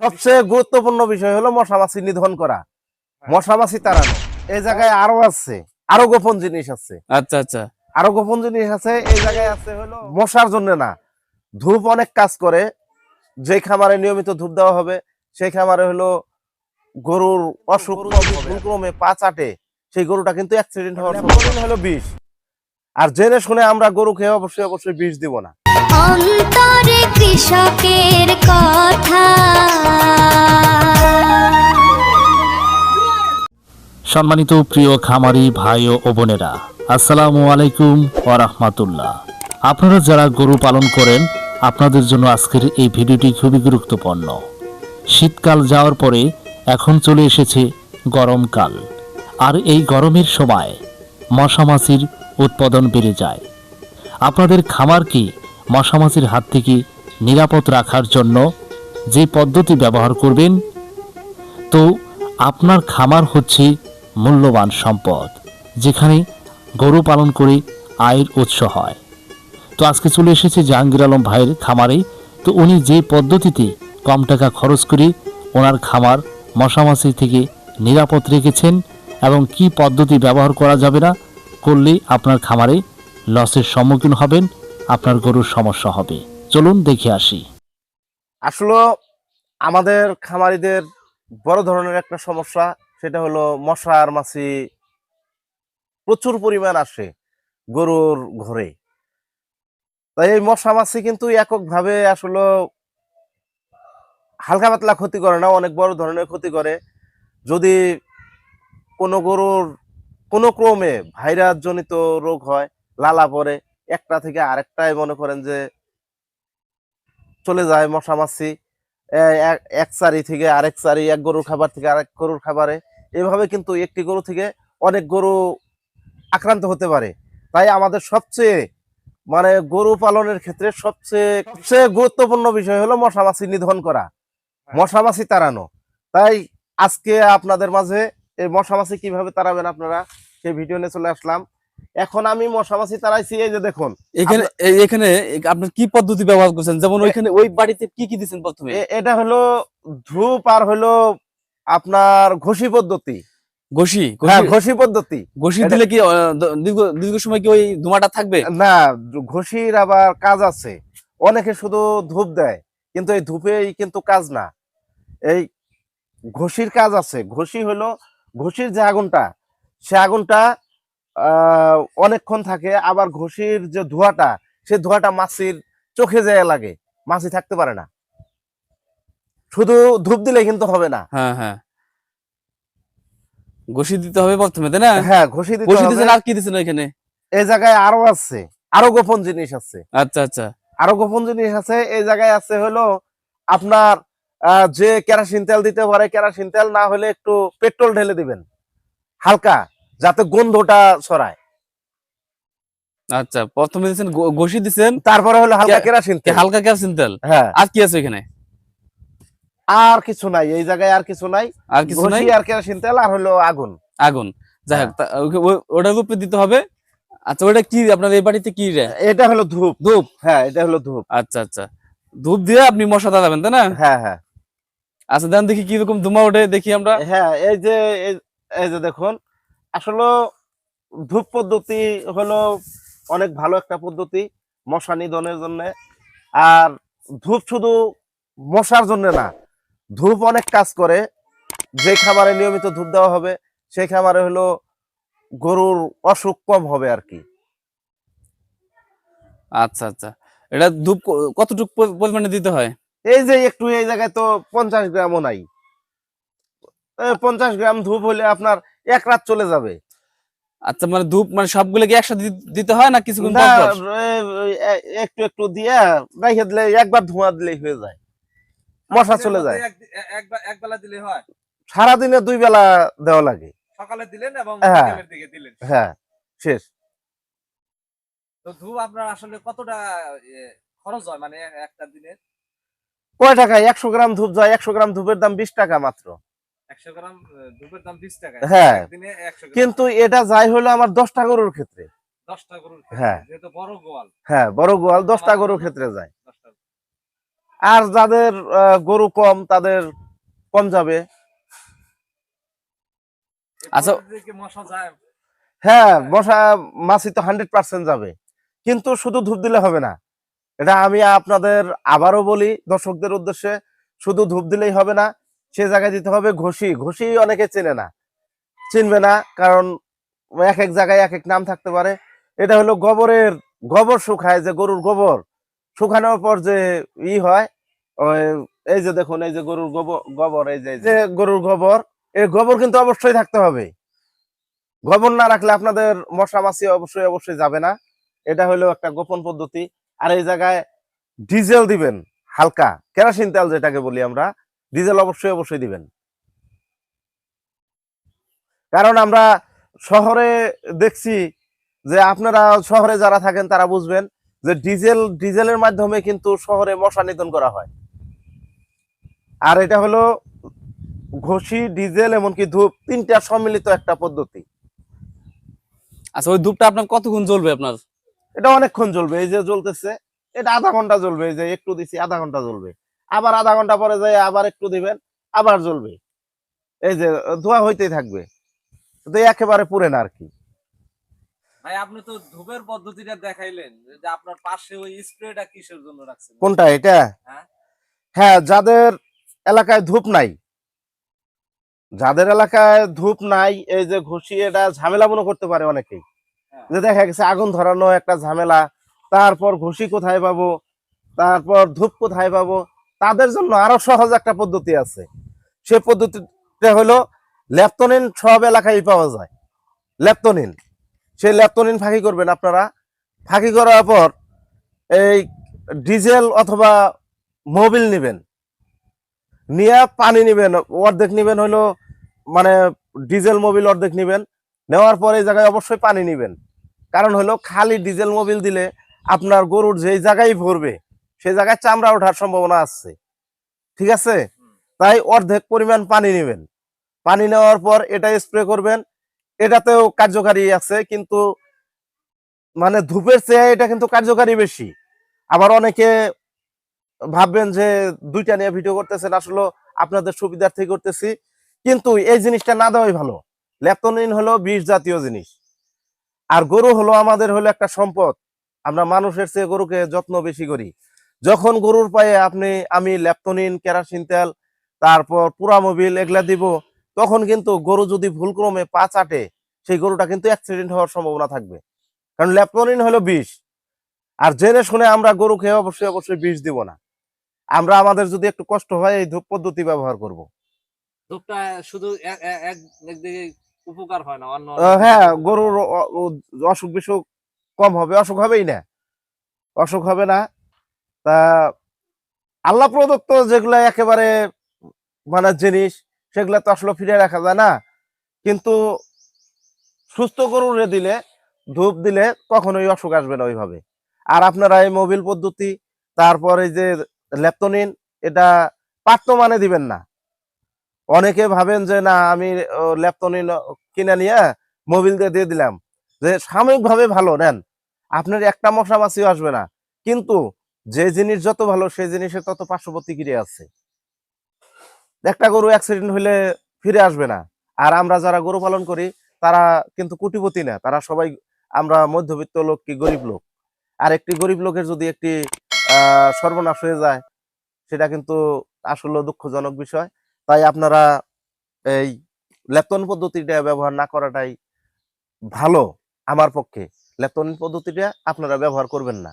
সবচেয়ে গুরুত্বপূর্ণ বিষয় হলো মশামাছি নিধন করা, মশামাছি তাড়ানো। এই জায়গায় আরো আছে, আরো গোপন জিনিস আছে। আচ্ছা আচ্ছা। আরো গোপন জিনিস আছে এই জায়গায় আছে হলো মশার জন্য না, ধূপ অনেক কাজ করে। যে খামারে নিয়মিত ধূপ দেওয়া হবে সেই খামারে হলো গরুর অসুখ ভুলক্রমে পা চাটে, সেই গরুটা কিন্তু অ্যাক্সিডেন্ট হওয়ার সম্ভাবনা হলো বিষ। আর জেনে শুনে আমরা গরু খেয়ে অবশ্যই অবশ্যই বিষ দিব না। অন্তরে কৃষকের কথা। সম্মানিত প্রিয় খামারি ভাই ও বোনেরা, আসসালামু আলাইকুম ওয়া রাহমাতুল্লাহ। আপনারা যারা গরু পালন করেন, আপনাদের জন্য আজকের এই ভিডিওটি খুবই গুরুত্বপূর্ণ। শীতকাল যাওয়ার পরে এখন চলে এসেছে গরমকাল, আর এই গরমের সময় মশামাছির উৎপাদন বেড়ে যায়। আপনাদের খামারকে মশামাছির হাত থেকে নিরাপদ রাখার জন্য যে পদ্ধতি ব্যবহার করবেন, তো আপনার খামার হচ্ছে মূল্যবান সম্পদ, যেখানে গরু পালন করে আয়ের উৎস হয়। তো আজকে চলে এসেছে জাহাঙ্গীর আলম ভাইয়ের খামারে। তো উনি যে পদ্ধতিতে কম টাকা খরচ করে ওনার খামার মশামাছি থেকে নিরাপদ রেখেছেন এবং কি পদ্ধতি ব্যবহার করা যাবে না করলে আপনার খামারে লসের সম্মুখীন হবেন, আপনার গরুর সমস্যা হবে। চলুন দেখে আসি। আসলে আমাদের খামারিদের বড় ধরনের একটা সমস্যা, সেটা হলো মশা আর মাছি প্রচুর পরিমাণ আসে গরুর ঘরে। তাই এই মশা মাছি কিন্তু এককভাবে আসলে হালকা পাতলা ক্ষতি করে না, অনেক বড় ধরনের ক্ষতি করে। যদি কোনো গরুর কোনো ক্রমে ভাইরাস জনিত রোগ হয়, লালা পড়ে, একটা থেকে আরেকটাই মনে করেন যে চলে যায় মশা মাছি, এক চারি থেকে আরেক চারি, এক গরুর খাবার থেকে আরেক গরুর খাবারে, এভাবে কিন্তু একটি গরু থেকে অনেক গরু আক্রান্ত হতে পারে। তাই আমাদের সবচেয়ে মানে গরু পালনের ক্ষেত্রে সবচেয়ে সবচেয়ে গুরুত্বপূর্ণ বিষয় হলো মশামাছি নিধন করা, মশামাছি তাড়ানো। তাই আজকে আপনাদের মাঝে এই মশামাছি কিভাবে তাড়াবেন আপনারা সেই ভিডিও নিয়ে চলে আসলাম। এখন আমি মশামাছি তাড়াইছি, এই যে দেখুন এখানে এখানে আপনার কি পদ্ধতি ব্যবহার করছেন? যেমন ওইখানে ওই বাড়িতে কি কি দিচ্ছেন প্রথমে? এটা হলো ধূপ আর হলো আপনার ঘষি পদ্ধতি। ঘষি? হ্যাঁ, ঘষি পদ্ধতি। ঘষি দিলে কি দীর্ঘ দীর্ঘ সময় কি ওই ধোঁয়াটা থাকবে? না, ঘষির আবার কাজ আছে। অনেকে শুধু ধূপ দেয়, কিন্তু এই ধূপেই কিন্তু কাজ না, এই ঘষির কাজ আছে। ঘষি হলো ঘষির যে আগুনটা, সে আগুনটা অনেকক্ষণ থাকে। আবার ঘষির যে ধোঁয়াটা, সে ধোঁয়াটা মাছির চোখে যায় লাগে, মাছি থাকতে পারে না। শুধু ধূপ দিলে কিন্তু হবে না। হ্যাঁ হ্যাঁ, ঘষি দিতে হবে প্রথমে, তাই না? হ্যাঁ, ঘষি দিতে ঘষি হবে। দিচ্ছেন, আর কি দিচ্ছেন ওইখানে? এই জায়গায় আরো আছে, আরো গোপন জিনিস আছে। আচ্ছা আচ্ছা। আরো গোপন জিনিস আছে এই জায়গায় আছে হলো আপনার যে কেরোসিন তেল দিতে পারে, কেরোসিন তেল না হলে একটু পেট্রোল ঢেলে দিবেন হালকা, যাতে গন্ধটা ছড়ায়। আচ্ছা, প্রথমে দিচ্ছেন ঘষি দিচ্ছেন, তারপরে হলো হালকা কেরোসিন তেল। হালকা কেরোসিন তেল। হ্যাঁ, আর কি আছে এখানে? আর কিছু নাই এই জায়গায়, আর কিছু নাই। আর কিছু নাই, ঘষি আর কেরোসিন তেল আর হলো আগুন। আগুন। যাই হোক, ওটার উপরে দিতে হবে। আচ্ছা, ওটা কি আপনার এই বাড়িতে কি রে? এটা হলো ধূপ। ধূপ? হ্যাঁ, এটা হলো ধূপ। আচ্ছা আচ্ছা, ধূপ দিয়ে আপনি মশা তাড়াবেন, তাই না? হ্যাঁ হ্যাঁ আচ্ছা, দেন দেখি কিরকম ধোঁয়া ওঠে, দেখি আমরা। হ্যাঁ, এই যে এই যে দেখুন, আসলে ধূপ পদ্ধতি হলো অনেক ভালো একটা পদ্ধতি মশা নিধনের জন্য। আর ধূপ শুধু মশার জন্য না, ধূপ অনেক কাজ করে। যে খামারে নিয়মিত ধূপ দেওয়া হবে সেই খামারে হলো গরুর অসুখ কম হবে আর কি। আচ্ছা আচ্ছা, এটা ধূপ কতটুকু পরিমাণে দিতে হয়? এই যে একটু এই জায়গায় তো 50 গ্রামও নাই, 50 গ্রাম ধূপ হলে আপনার এক রাত চলে যাবে। আচ্ছা, মানে ধূপ মানে সবগুলোকে একসাথে দিতে হয় না কিছুক্ষণ না, পর পর? একটু একটু দিয়ে রেখে দিলে, একবার ধোঁয়া দিলেই হয়ে যায়, মশা চলে যায়। এক বেলা দিলে হয়? সারাদিনে 2 বেলা দেওয়া লাগে। সকালে দিলেন এবং হ্যাঁ বিকেলের দিকে দিলেন। হ্যাঁ, শেষ। তো ধূপ আপনার আসলে কতটা খরচ হয় মানে একটা দিনে? কয় টাকায় 100 গ্রাম ধূপ যায়? 100 গ্রাম ধূপের দাম 20 টাকা মাত্র। 100 গ্রাম ধূপের দাম 20 টাকা। হ্যাঁ, একদিনে 100 গ্রাম। কিন্তু এটা যাই হলো আমার 10টা গরুর ক্ষেত্রে। 10টা গরুর ক্ষেত্রে, হ্যাঁ যেহেতু বড় গোয়াল। হ্যাঁ, বড় গোয়াল 10টা গরুর ক্ষেত্রে যায়। 10টা। আর যাদের গরু কম তাদের কম যাবে। আচ্ছা। কি মশা যায়? হ্যাঁ, মশা মাছি তো 100% যাবে, কিন্তু শুধু ধূপ দিলে হবে না। এটা আমি আপনাদের আবারও বলি দর্শকদের উদ্দেশ্যে, শুধু ধূপ দিলেই হবে না, সে জায়গায় দিতে হবে ঘষি। ঘষি অনেকে চেনে না, চিনবে না, কারণ এক এক জায়গায় এক এক নাম থাকতে পারে। এটা হলো গোবর শুকায়, যে গরুর গোবর শুকানোর পর যে হয়, ওই এই যে দেখুন, এই যে গরুর গোবর, এই যে গরুর গোবর, এই গোবর কিন্তু অবশ্যই থাকতে হবে। গোবর না রাখলে আপনাদের মশা মাছি অবশ্যই অবশ্যই যাবে না। এটা হলো একটা গোপন পদ্ধতি। আর এই জায়গায় ডিজেল দিবেন, হালকা কেরোসিন তেল যেটাকে বলি আমরা, ডিজেল অবশ্যই অবশ্যই দিবেন। কারণ আমরা শহরে দেখছি, যে আপনারা শহরে যারা থাকেন তারা বুঝবেন, যে ডিজেলের মাধ্যমে কিন্তু শহরে মশা নিধন করা হয়। আর এটা হলো ঘষি, ডিজেল, এমনকি ধূপ, তিনটা সম্মিলিত একটা পদ্ধতি। আচ্ছা, ওই ধূপটা আপনার কতক্ষণ জ্বলবে আপনার? এটা অনেকক্ষণ জ্বলবে। এই যে জ্বলতেছে, এটা আধা ঘন্টা জ্বলবে। এই যে একটু দিছি, আধা ঘন্টা জ্বলবে। আবার আধা ঘন্টা পরে যায় আবার একটু দিবেন, আবার জ্বলবে। এই যে ধোয়া হইতেই থাকবে, তো একেবারে পুরে না আর কি। ভাই আপনি তো ধূপের পদ্ধতিটা দেখাইলেন, যে আপনার পাশে ওই স্প্রেটা কিসের জন্য রাখছেন? কোনটা এটা? হ্যাঁ। হ্যাঁ, যাদের এলাকায় ধূপ নাই, যাদের এলাকায় ধূপ নাই, এই যে ঘষি, এটা ঝামেলা মনে করতে পারে অনেকেই, হ্যাঁ। যে দেখা গেছে আগুন ধরানো একটা ঝামেলা, তারপর ঘষি কোথায় পাবো, তারপর ধূপ কোথায় পাবো। তাদের জন্য আরো সহজ একটা পদ্ধতি আছে। সে পদ্ধতিটা হলো ল্যাপটনিন। সব এলাকায় পাওয়া যায় ল্যাপটনিন। সেই ল্যাপটনিন ফাঁকি করবেন আপনারা। ফাঁকি করার পর এই ডিজেল অথবা মোবিল নিবেন, নিয়ে পানি নিবেন, অর্ধেক নিবেন হলো, মানে ডিজেল মোবিল অর্ধেক নিবেন। নেওয়ার পর এই জায়গায় অবশ্যই পানি নিবেন। কারণ হলো খালি ডিজেল মোবিল দিলে আপনার গরুর যেই জায়গায় ভরবে সেই জায়গায় চামড়া ওঠার সম্ভাবনা আছে, ঠিক আছে? তাই অর্ধেক পরিমাণ পানি নেবেন। পানি নেওয়ার পর এটা স্প্রে করবেন। এটাতেও কার্যকারী আছে, কিন্তু মানে ধূপের চেয়ে এটা কিন্তু কার্যকারী বেশি। আবার অনেকে ভাববেন যে দুইটা নিয়ে ভিডিও করতেছেন, আসলে আপনাদের সুবিধার্থে করতেছি, কিন্তু এই জিনিসটা না দেওয়াই ভালো। ল্যাপটনিন হলো বিষ জাতীয় জিনিস, আর গরু হলো আমাদের হলো একটা সম্পদ। আমরা মানুষের চেয়ে গরুকে যত্ন বেশি করি। যখন গরুর পায়ে আমি ল্যাপটনিন, কেরোসিন তেল, তারপর পুরা মোবিল এগুলা দিব, তখন কিন্তু গরু যদি ভুলক্রমে পা চাটে, সেই গরুটা কিন্তু অ্যাক্সিডেন্ট হওয়ার সম্ভাবনা থাকবে। কারণ ল্যাপটনিন হলো বিষ। আর জেনে শুনে আমরা গরুকে অবশ্যই অবশ্যই বিষ দিব না। আমরা আমাদের যদি একটু কষ্ট হয়, এই ধূপ পদ্ধতি ব্যবহার করব। ধূপটা শুধু একদিকে উপকার হয় না, অন্য হ্যাঁ, গরুর অসুখ বিসুখ কম হবে, অসুখ হবেই না, অসুখ হবে না। তা আল্লাহ প্রদত্ত যেগুলা একেবারে মানে জিনিস, সেগুলা তো আসলে ফিরে রাখা যায় না। কিন্তু সুস্থ গরুরে দিলে, ধূপ দিলে কখনোই অসুখ আসবে না ওইভাবে। আর আপনারা এই মোবিল পদ্ধতি, তারপর এই যে ল্যাপটনিন, এটা পার্তমানে দিবেন না। অনেকে ভাবেন যে না, আমি ল্যাপটনিন কিনে নিয়ে মোবিল দিয়ে দিলাম, যে সাময়িকভাবে ভালো নেন, আপনার একটা মশা মাছিও আসবে না। কিন্তু যে জিনিস যত ভালো, সেই জিনিসের তত পার্শ্ব প্রতিক্রিয়া আছে। একটা গরু অ্যাক্সিডেন্ট হলে ফিরে আসবে না। আর আমরা যারা গরু পালন করি, তারা কিন্তু কোটিপতি না, তারা সবাই আমরা মধ্যবিত্ত লোক, কি গরিব লোক। আর একটি গরিব লোকের যদি একটি সর্বনাশ হয়ে যায়, সেটা কিন্তু আসলে দুঃখজনক বিষয়। তাই আপনারা এই ল্যাপটন পদ্ধতিটা ব্যবহার না করাটাই ভালো আমার পক্ষে। ল্যাপটন পদ্ধতিটা আপনারা ব্যবহার করবেন না।